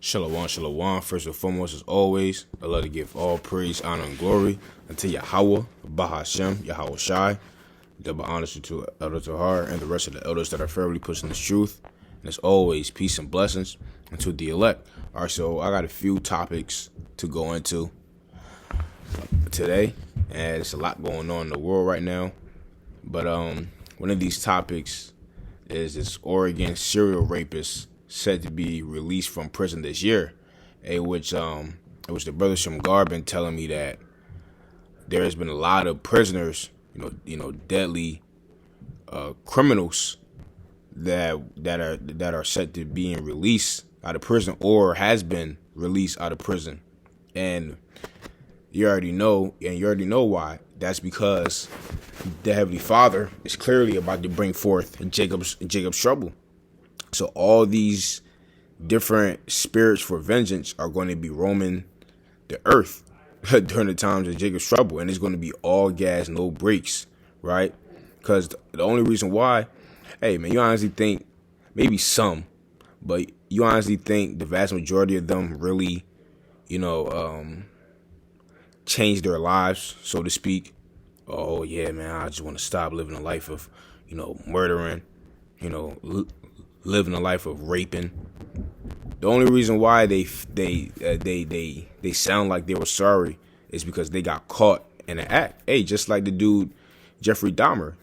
Shalom, shalom. First and foremost, as always, I love to give all praise, honor, and glory unto Yahweh, Bahashem, Yahweh Shai, double honors to Elder Tahar and the rest of the elders that are fairly pushing this truth. And as always, peace and blessings unto the elect. All right, so I got a few topics to go into today, and there's a lot going on in the world right now. But one of these topics is this Oregon serial rapist said to be released from prison this year, which the brothers from Gar been telling me that there has been a lot of prisoners, deadly criminals that are set to being released out of prison or has been released out of prison, and you already know why. That's because the Heavenly Father is clearly about to bring forth Jacob's trouble. So all these different spirits for vengeance are going to be roaming the earth during the times of Jacob's trouble. And it's going to be all gas, no brakes, right? Because the only reason why, hey, man, you honestly think, maybe some, but you honestly think the vast majority of them really, changed their lives, so to speak. Oh, yeah, man, I just want to stop living a life of, murdering, living a life of raping. The only reason why they sound like they were sorry is because they got caught in an act. Hey, just like the dude Jeffrey Dahmer.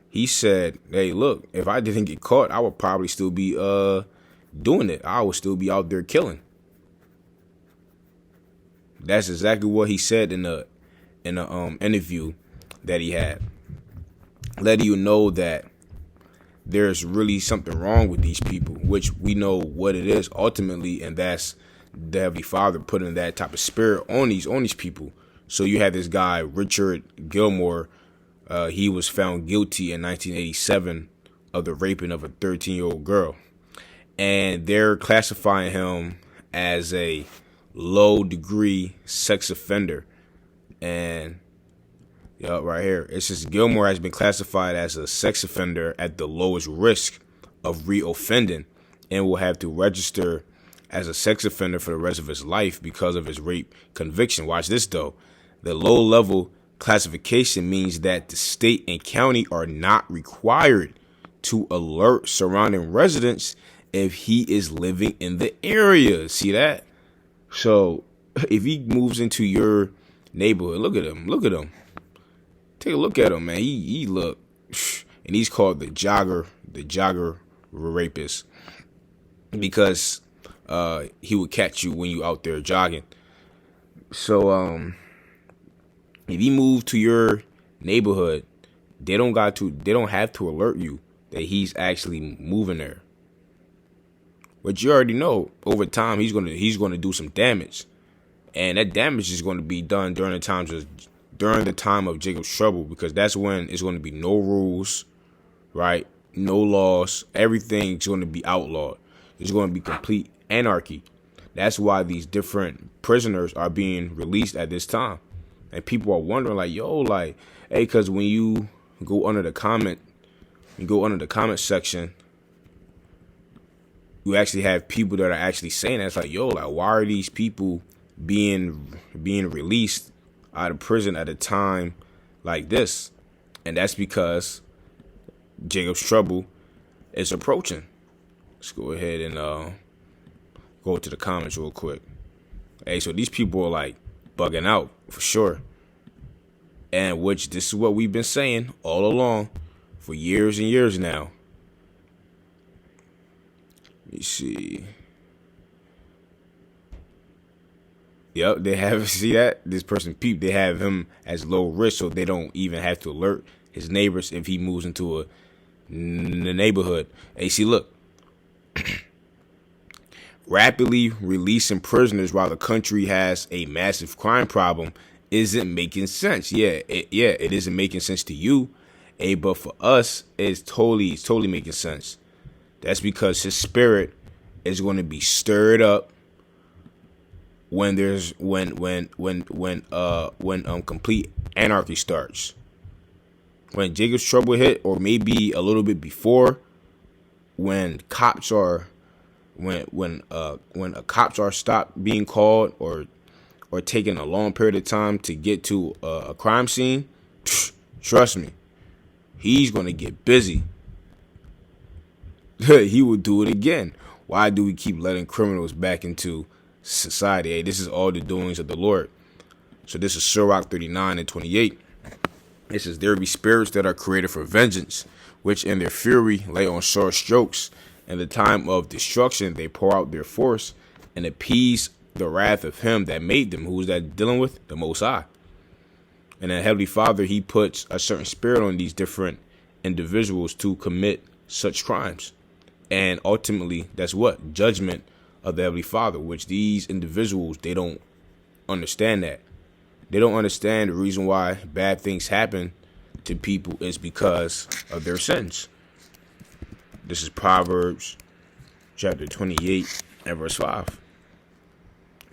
He said, "Hey, look, if I didn't get caught, I would probably still be doing it. I would still be out there killing." That's exactly what he said in the interview that he had, letting you know that there's really something wrong with these people, which we know what it is ultimately, and that's the Heavenly Father putting that type of spirit on these people. So you have this guy, Richard Gilmore. He was found guilty in 1987 of the raping of a 13-year-old girl, and they're classifying him as a low-degree sex offender. And right here, it says Gilmore has been classified as a sex offender at the lowest risk of reoffending and will have to register as a sex offender for the rest of his life because of his rape conviction. Watch this, though. The low-level classification means that the state and county are not required to alert surrounding residents if he is living in the area. See that? So if he moves into your neighborhood, look at him. Take a look at him, man. He look, and he's called the jogger rapist because he would catch you when you out there jogging. So if he moved to your neighborhood, they don't have to alert you that he's actually moving there. But you already know over time he's gonna do some damage, and that damage is going to be done during the time of Jacob's trouble, because that's when it's going to be no rules, right? No laws. Everything's going to be outlawed. It's going to be complete anarchy. That's why these different prisoners are being released at this time. And people are wondering, hey, because when you go under the comment section, you actually have people that are actually saying that. It's why are these people being released out of prison at a time like this? And that's because Jacob's trouble is approaching. Let's go ahead and go to the comments real quick. Hey, so these people are bugging out for sure, and which this is what we've been saying all along for years and years now. Let me see. Yep, they have, see that? This person peeped. They have him as low risk, so they don't even have to alert his neighbors if he moves into the neighborhood. Hey, see, look. Rapidly releasing prisoners while the country has a massive crime problem isn't making sense. It isn't making sense to you, but for us, it's totally making sense. That's because his spirit is going to be stirred up when complete anarchy starts. When Jacob's trouble hit, or maybe a little bit before, when cops are when a cops are stopped being called or taking a long period of time to get to a crime scene, trust me, he's gonna get busy. He will do it again. Why do we keep letting criminals back into society? Hey, this is all the doings of the Lord. So this is Sirach 39 and 28. It says, there be spirits that are created for vengeance, which in their fury lay on short strokes. In the time of destruction, they pour out their force and appease the wrath of him that made them. Who is that dealing with? The Most High. And then Heavenly Father, he puts a certain spirit on these different individuals to commit such crimes. And ultimately, that's what? Judgment of the Heavenly Father, which these individuals, they don't understand that. They don't understand the reason why bad things happen to people is because of their sins. This is Proverbs chapter 28 and verse 5.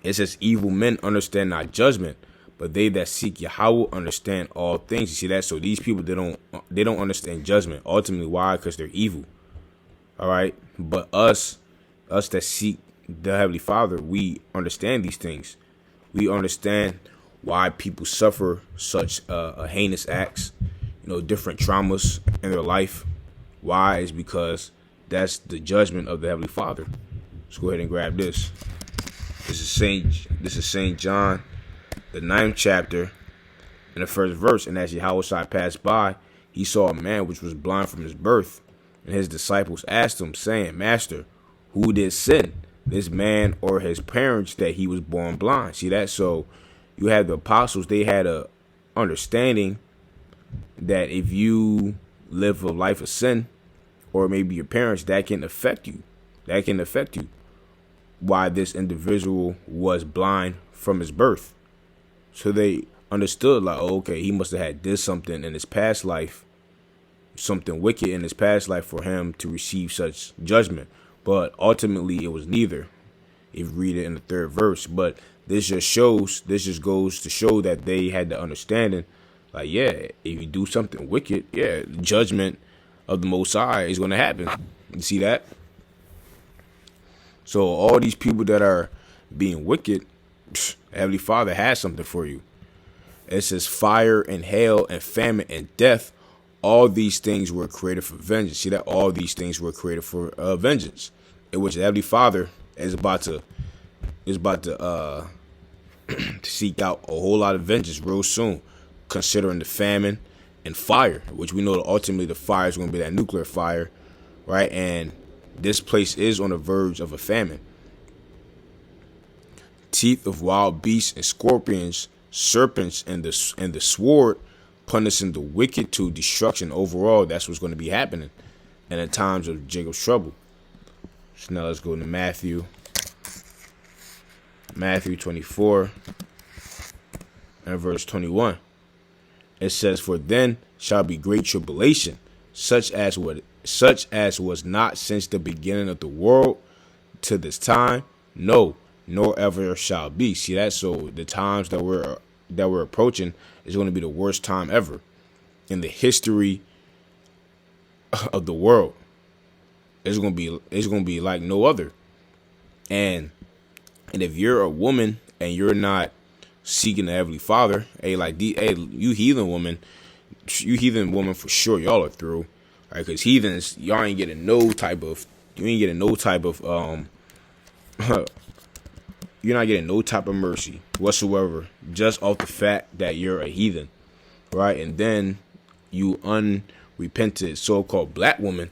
It says, evil men understand not judgment, but they that seek Yahweh understand all things. You see that? So these people, they don't understand judgment. Ultimately, why? Because they're evil. All right. But us that seek the Heavenly Father, we understand these things. We understand why people suffer such heinous acts, different traumas in their life. Why? Is because that's the judgment of the Heavenly Father. Let's go ahead and grab this. This is Saint John, the 9th chapter, in the 1st verse. And as Yahweh passed by, he saw a man which was blind from his birth. And his disciples asked him, saying, Master, who did sin, this man or his parents, that he was born blind? See that? So you have the apostles, they had a understanding that if you live a life of sin, or maybe your parents, that can affect you. That can affect you. Why this individual was blind from his birth. So they understood, like, oh, okay, he must have had something in his past life, something wicked in his past life for him to receive such judgment. But ultimately, it was neither. If you read it in the 3rd verse. But this just goes to show that they had the understanding, like, yeah, if you do something wicked, yeah, judgment of the Most High is going to happen. You see that? So all these people that are being wicked, Heavenly Father has something for you. It says fire and hail and famine and death. All these things were created for vengeance. See that? All these things were created for vengeance. In which the Heavenly Father is about to seek out a whole lot of vengeance real soon, considering the famine and fire, which we know that ultimately the fire is going to be that nuclear fire, right? And this place is on the verge of a famine. Teeth of wild beasts and scorpions, serpents, and the sword, punishing the wicked to destruction. Overall, that's what's going to be happening in the times of Jacob's trouble. So now let's go to Matthew 24 and verse 21. It says, for then shall be great tribulation, such as was not since the beginning of the world to this time, no, nor ever shall be. See that? So the times that we're approaching is going to be the worst time ever in the history of the world. It's going to be like no other. And if you're a woman and you're not seeking the Heavenly Father, you heathen woman for sure, y'all are through. Right? Because heathens, y'all ain't getting no type of you're not getting no type of mercy whatsoever, just off the fact that you're a heathen, right? And then you unrepentant so-called black woman,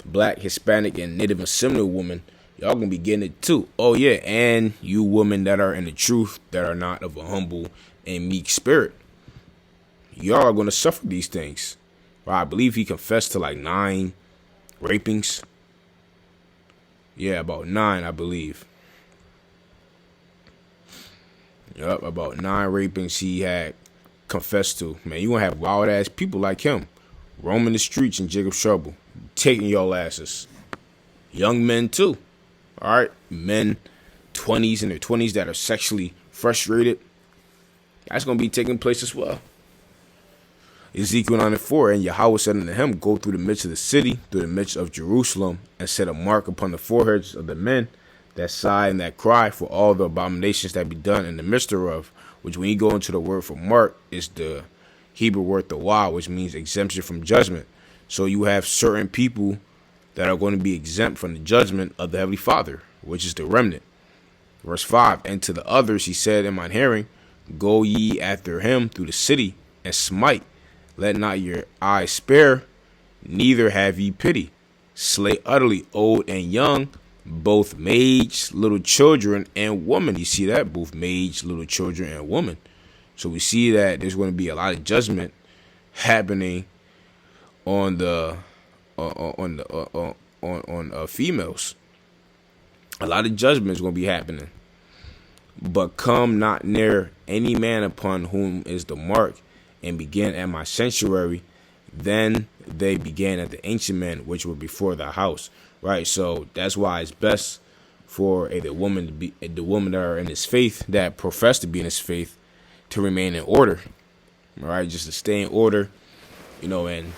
black, Hispanic, and Native and Seminole woman, y'all gonna be getting it too. Oh yeah, and you women that are in the truth, that are not of a humble and meek spirit, y'all are gonna suffer these things. Right? I believe he confessed to like 9 rapings. Yeah, about 9, I believe. Yep, about 9 rapings he had confessed to. Man, you gonna have wild ass people like him roaming the streets in Jacob's trouble, taking y'all asses. Young men too. All right, men, 20s in their 20s that are sexually frustrated. That's gonna be taking place as well. Ezekiel 9:4, and Yahweh said unto him, Go through the midst of the city, through the midst of Jerusalem, and set a mark upon the foreheads of the men that sigh and that cry for all the abominations that be done in the midst thereof. Which, when you go into the word for mark, is the Hebrew word Wwiii, which means exemption from judgment. So you have certain people that are going to be exempt from the judgment of the Heavenly Father, which is the remnant. Verse 5, and to the others he said in mine hearing, Go ye after him through the city, and smite. Let not your eyes spare, neither have ye pity. Slay utterly old and young, both maids, little children, and women. You see that? Both maids, little children, and women. So we see that there's going to be a lot of judgment happening on the females. A lot of judgment is going to be happening. But come not near any man upon whom is the mark, and begin at my sanctuary. Then they began at the ancient men which were before the house. Right, so that's why it's best for the woman that are in his faith, that profess to be in his faith, to remain in order. All right, just to stay in order, and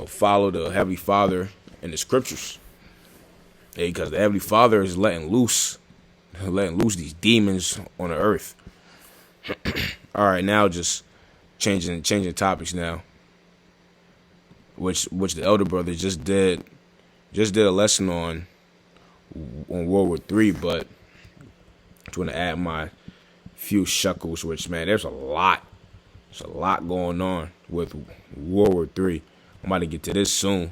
follow the Heavenly Father in the scriptures. Because the Heavenly Father is letting loose these demons on the earth. All right, now just changing topics now, which the elder brother just did a lesson on World War III, but I'm going to add my few shekels, which, man, there's a lot going on with World War III. I'm about to get to this soon.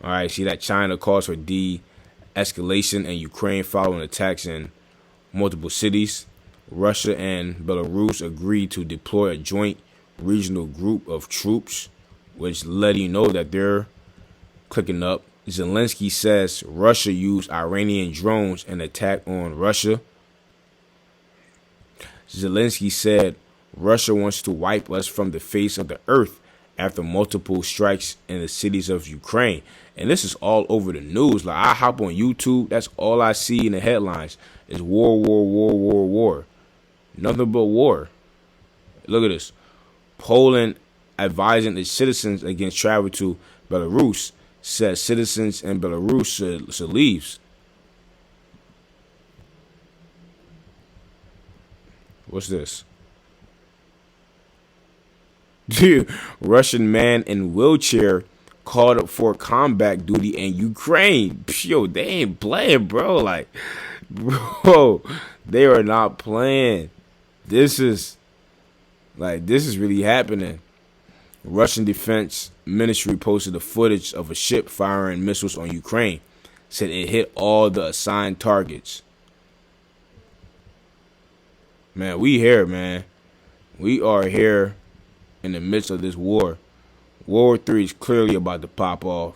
All right, see that China calls for de-escalation and Ukraine following attacks in multiple cities. Russia and Belarus agreed to deploy a joint regional group of troops, which let you know that they're clicking up. Zelensky says Russia used Iranian drones and attack on Russia. Zelensky said Russia wants to wipe us from the face of the earth after multiple strikes in the cities of Ukraine. And this is all over the news. Like, I hop on YouTube, that's all I see in the headlines is war, war, war, war, war. Nothing but war. Look at this. Poland advising its citizens against travel to Belarus, says citizens in Belarus should leave. What's this? Dude, Russian man in wheelchair called up for combat duty in Ukraine. Yo, they ain't playing, bro. Like, bro, they are not playing. This is really happening. Russian Defense Ministry posted the footage of a ship firing missiles on Ukraine. Said it hit all the assigned targets. Man, we here, man. We are here in the midst of this war. World War III is clearly about to pop off.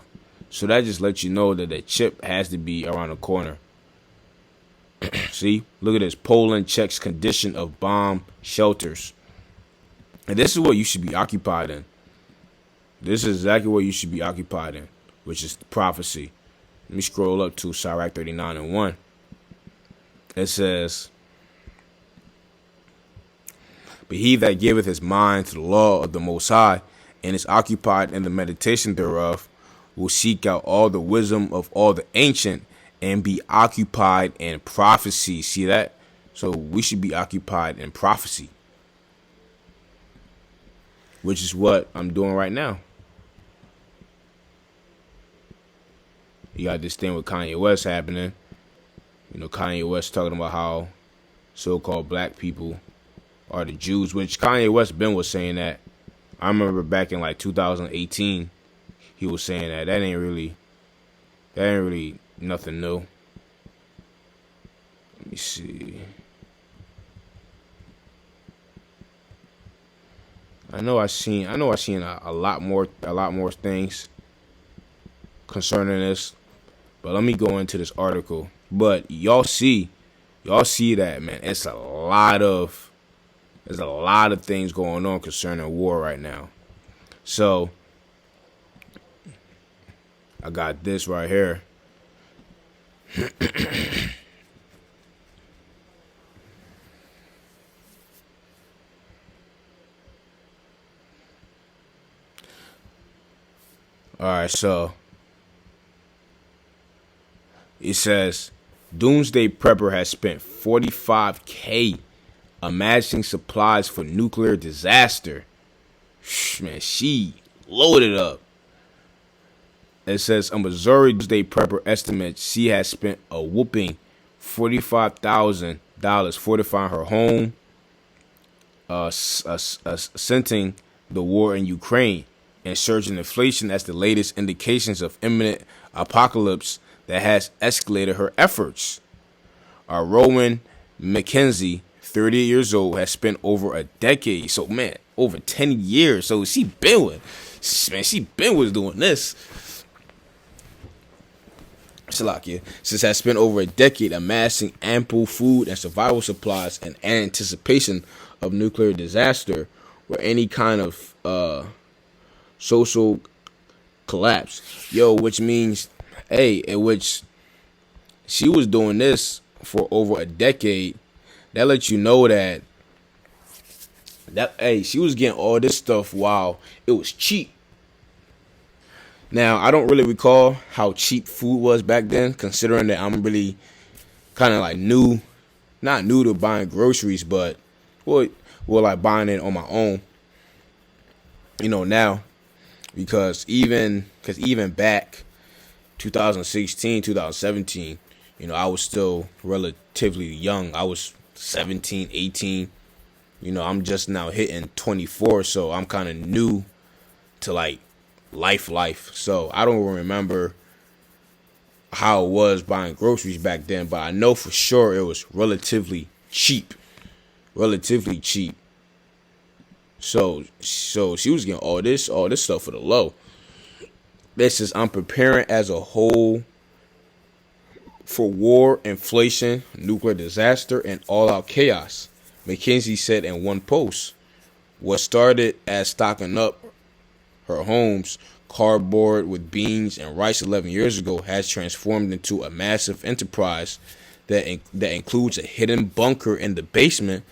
So that just lets you know that the chip has to be around the corner. See? Look at this. Poland checks condition of bomb shelters. And this is what you should be occupied in. This is exactly what you should be occupied in, which is prophecy. Let me scroll up to Sirach 39:1. It says, but he that giveth his mind to the law of the Most High, and is occupied in the meditation thereof, will seek out all the wisdom of all the ancient, and be occupied in prophecy. See that? So we should be occupied in prophecy, which is what I'm doing right now. You got this thing with Kanye West happening. Kanye West talking about how so-called black people are the Jews, which Kanye West was saying that. I remember back in like 2018, he was saying that. That ain't really nothing new. Let me see. I know I seen a lot more things concerning this, but let me go into this article. But y'all see that, man. There's a lot of things going on concerning war right now. So I got this right here. All right, so it says Doomsday Prepper has spent 45K amassing supplies for nuclear disaster. Man, she loaded up. It says a Missouri Doomsday Prepper estimates she has spent a whooping $45,000 fortifying her home, scenting the war in Ukraine, and surging inflation as the latest indications of imminent apocalypse that has escalated her efforts. Rowan McKenzie, 38 years old, has spent over a decade. So, man, over 10 years. So she been was doing this. Salakia has spent over a decade amassing ample food and survival supplies in anticipation of nuclear disaster or any kind of social collapse. Which means, in which she was doing this for over a decade. That lets you know that she was getting all this stuff while it was cheap. Now, I don't really recall how cheap food was back then, considering that I'm really kind of like not new to buying groceries, but like buying it on my own. Now, because even back 2016, 2017, I was still relatively young. I was 17, 18. I'm just now hitting 24, so I'm kind of new to like life. So I don't remember how it was buying groceries back then, but I know for sure it was relatively cheap. So she was getting all this stuff for the low. This is I'm preparing as a whole for war, inflation, nuclear disaster, and all-out chaos. McKinsey said in one post, what started as stocking up her home's cardboard with beans and rice 11 years ago has transformed into a massive enterprise that includes a hidden bunker in the basement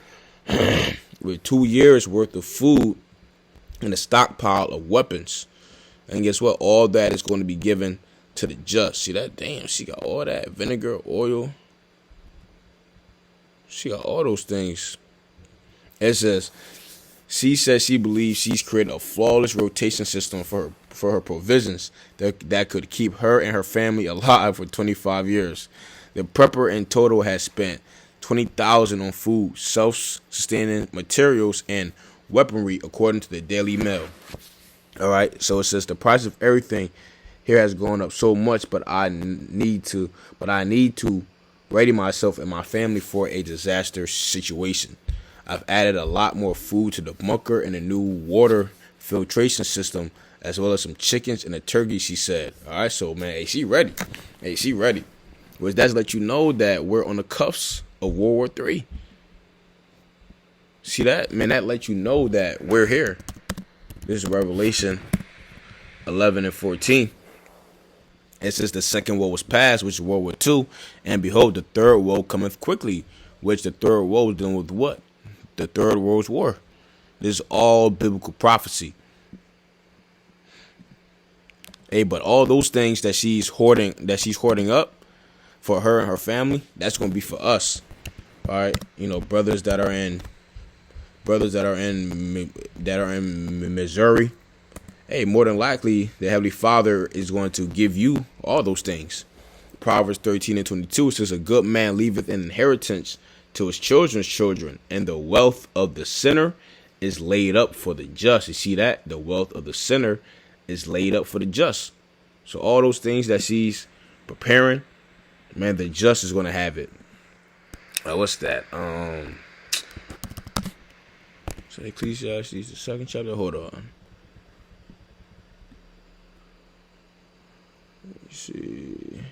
with 2 years worth of food and a stockpile of weapons. And guess what? All that is going to be given to the just. See that? Damn, she got all that vinegar, oil. She got all those things. It says she says she believes she's created a flawless rotation system for her provisions that could keep her and her family alive for 25 years. The prepper in total has spent $20,000 on food, self-sustaining materials, and weaponry, according to the Daily Mail. All right, so it says the price of everything here has gone up so much, but I need to ready myself and my family for a disaster situation. I've added a lot more food to the bunker and a new water filtration system, as well as some chickens and a turkey, she said. All right, so, man, she ready. Which does let you know that we're on the cuffs of World War III. See that? Man, that lets you know that we're here. This is Revelation 11 and 14. It says the second woe was past, which is World War II, and behold, the third woe cometh quickly, which the third woe is dealing with what? The Third World War. This is all biblical prophecy. But all those things that she's hoarding up for her and her family, that's going to be for us. All right, brothers that are in Missouri. More than likely, the Heavenly Father is going to give you all those things. Proverbs 13 and 22 says, a good man leaveth an inheritance to his children's children, and the wealth of the sinner is laid up for the just. You see that? The wealth of the sinner is laid up for the just. So all those things that she's preparing, man, the just is going to have it. What's that? So Ecclesiastes, the second chapter. Hold on. Let me see.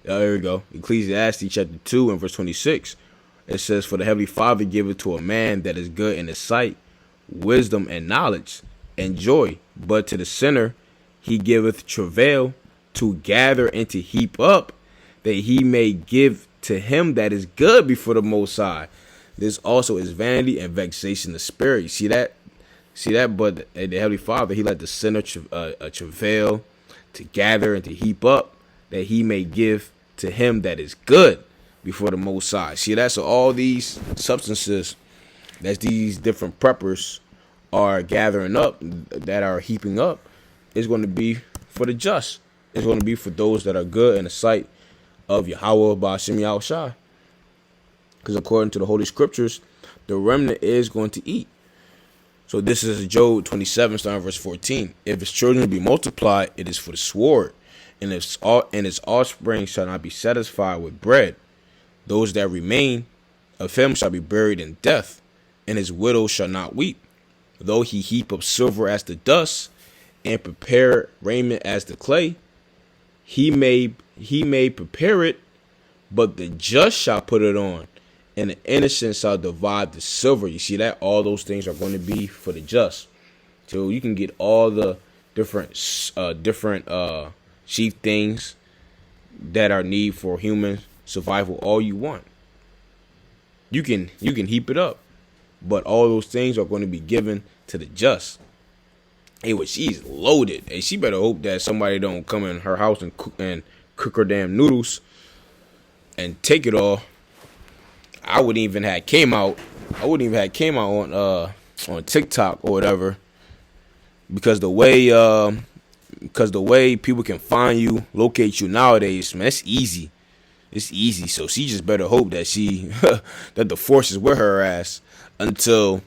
Oh, here we go. Ecclesiastes chapter 2 and verse 26. It says, for the Heavenly Father giveth to a man that is good in his sight wisdom and knowledge and joy. But to the sinner he giveth travail to gather and to heap up, that he may give to him that is good before the Most High. This also is vanity and vexation of spirit. You see that? See that? But the Heavenly Father, he let the sinner travail to gather and to heap up, that he may give to him that is good before the Most High. See that? So all these substances that these different preppers are gathering up, that are heaping up, is going to be for the just. It's going to be for those that are good in the sight of Yahweh Ba'ashem Yahushua. Because according to the Holy Scriptures, the remnant is going to eat. So this is Job 27, starting verse 14. If his children be multiplied, it is for the sword, and its offspring shall not be satisfied with bread. Those that remain of him shall be buried in death, and his widow shall not weep. Though he heap up silver as the dust, and prepare raiment as the clay, he may prepare it, but the just shall put it on, and the innocent shall divide the silver. You see that? All those things are going to be for the just. So you can get all the different chief things that are need for human survival all you want. You can heap it up, but all those things are going to be given to the just. Hey, well, she's loaded. Hey, she better hope that somebody don't come in her house and cook her damn noodles and take it all. I wouldn't even have came out on TikTok or whatever, because the way people can find you, locate you nowadays, man, it's easy. It's easy. So she just better hope that that the force is with her ass until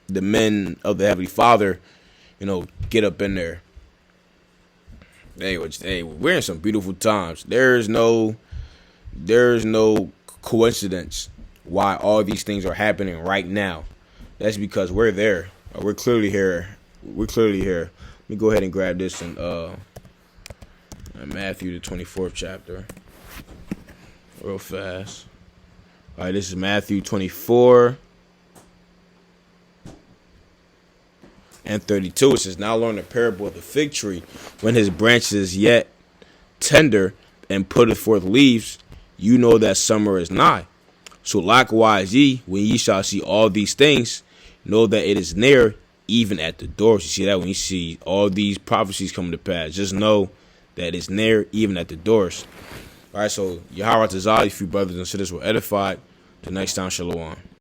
the men of the Heavenly Father, get up in there. Hey, we're in some beautiful times. There's no coincidence why all these things are happening right now. That's because we're there. We're clearly here. Let me go ahead and grab this in Matthew, the 24th chapter, real fast. All right, this is Matthew 24 and 32. It says, "Now learn the parable of the fig tree. When his branch is yet tender and putteth forth leaves, you know that summer is nigh. So likewise ye, when ye shall see all these things, know that it is near, even at the doors." You see that? When you see all these prophecies coming to pass, just know that it's near, even at the doors. All right, so Yahweh Tazah, if you brothers and sisters were edified. Till next time, shalom.